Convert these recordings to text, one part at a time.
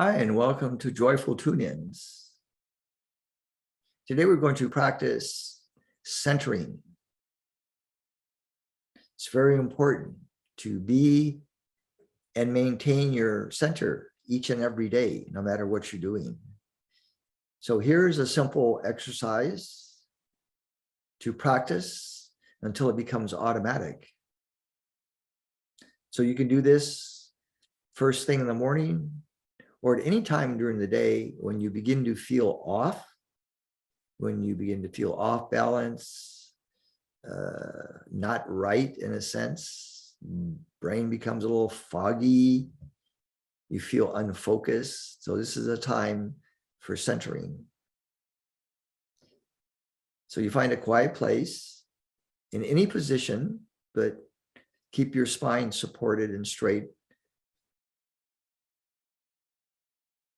Hi, and welcome to Joyful Tune-ins. Today we're going to practice centering. It's very important to be and maintain your center each and every day, no matter what you're doing. So here's a simple exercise to practice until it becomes automatic. So you can do this first thing in the morning, or at any time during the day when you begin to feel off, balance, not right in a sense, brain becomes a little foggy, you feel unfocused. So this is a time for centering. So you find a quiet place in any position, but keep your spine supported and straight.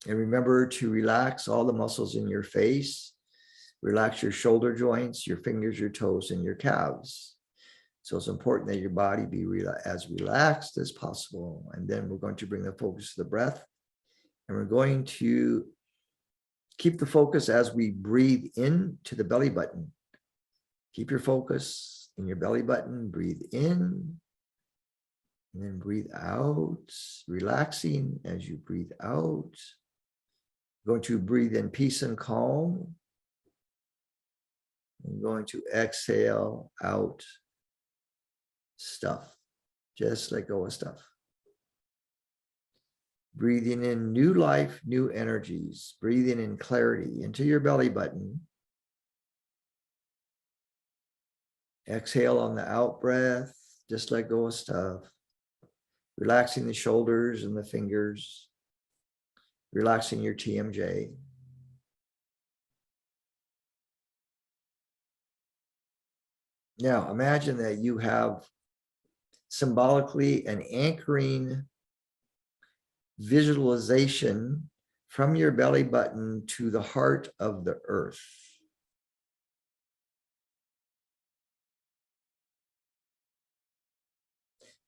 And remember to relax all the muscles in your face. Relax your shoulder joints, your fingers, your toes, and your calves. So it's important that your body be as relaxed as possible. And then we're going to bring the focus to the breath. And we're going to keep the focus as we breathe into the belly button. Keep your focus in your belly button. Breathe in. And then breathe out, relaxing as you breathe out. Going to breathe in peace and calm. I'm going to exhale out stuff. Just let go of stuff. Breathing in new life, new energies. Breathing in clarity into your belly button. Exhale on the out breath. Just let go of stuff. Relaxing the shoulders and the fingers. Relaxing your TMJ. Now, imagine that you have symbolically an anchoring visualization from your belly button to the heart of the earth.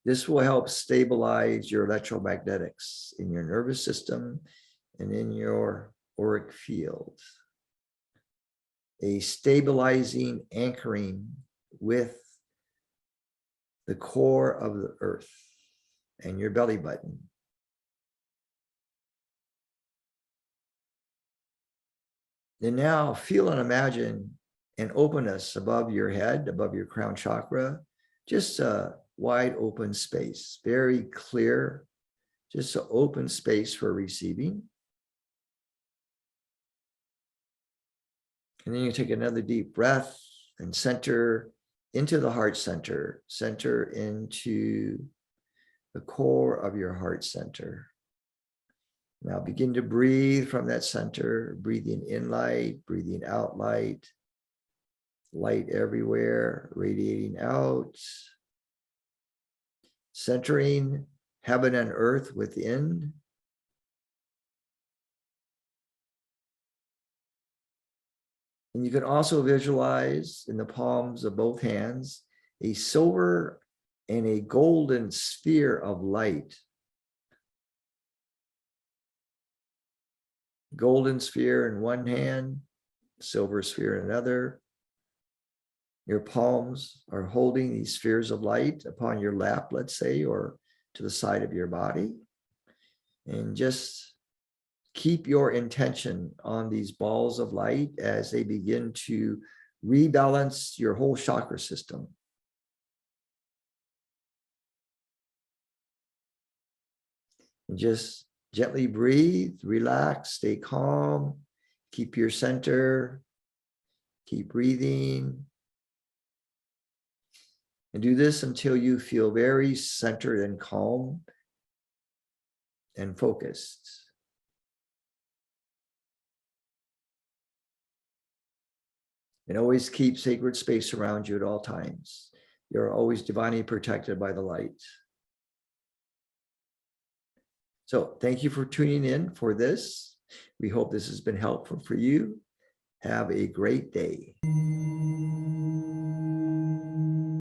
This will help stabilize your electromagnetics in your nervous system and in your auric field. A stabilizing, anchoring with the core of the earth and your belly button. And now feel and imagine an openness above your head, above your crown chakra, just a wide open space, very clear, just an open space for receiving. And then you take another deep breath and center into the heart center, center into the core of your heart center. Now begin to breathe from that center, breathing in light, breathing out light, light everywhere, radiating out, centering heaven and earth within. And you can also visualize in the palms of both hands a silver and a golden sphere of light. Golden sphere in one hand, silver sphere in another. Your palms are holding these spheres of light upon your lap, let's say, or to the side of your body. And just keep your intention on these balls of light as they begin to rebalance your whole chakra system. And just gently breathe, relax, stay calm, keep your center, keep breathing. And do this until you feel very centered and calm and focused. And always keep sacred space around you at all times. You're always divinely protected by the light. So thank you for tuning in for this. We hope this has been helpful for you. Have a great day.